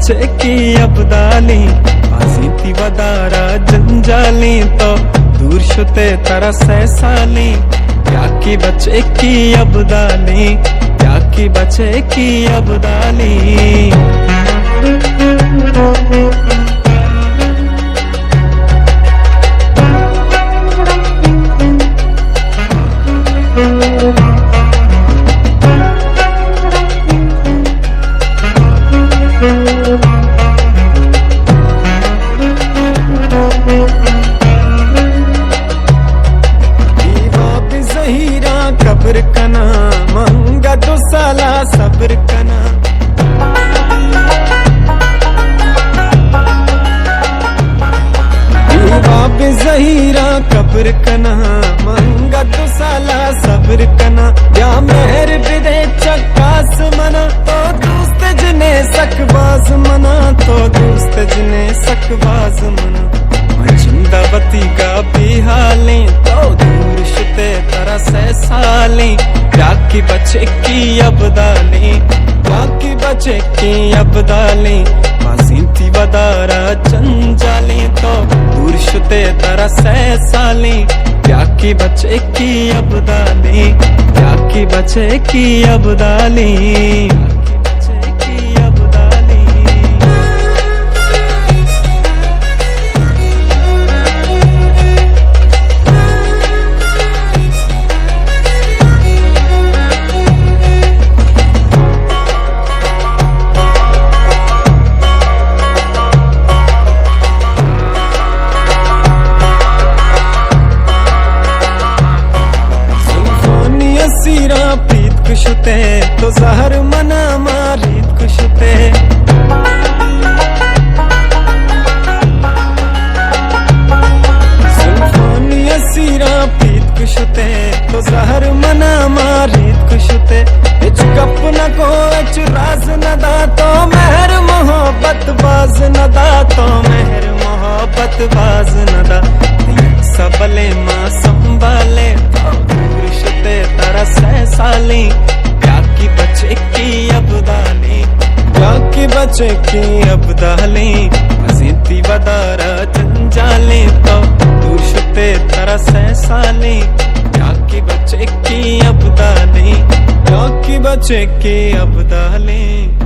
बचे की अबदाली आसीती वदारा जंजाली तो दूर शुते तरह सहसाली याकी बचे की अबदाली याकी बचे की अबदाली कब्र कना मंगा दो साला सब्र कना बाब जहीरा कब्र कना मंगा दो साला सब्र कना या मेहर बिदे चक्कास मना तो दोस्त जने सकबाज मना तो दोस्त जने सकबाज मना जिंदावती का भी हाले तो दूर शुते तरह से साले याकी बचे की अबदाली याकी बचे की अबदाली बासीती वदारा जंजाली तो दूर शुते तरह से साले याकी बचे की अबदाली याकी बचे की अबदाली सीरा प्रीत कुशते तो जहर मना मारीत कुशते सुल्फानिया सीरा प्रीत कुशते तो जहर मना मारीत कुशते इच गप न को इच राज न दा तो मेहर मोहब्बत बाज न दा तो मेहर मोहब्बत बाज न दा सबले मां संभाले तरह सहसाली याकी बचे की अबदाली याकी बचे की अबदाली अजीती वदारा जंजाली तो दूर शुते तरह सहसाली याकी बचे की अबदाली याकी बचे की अबदाली।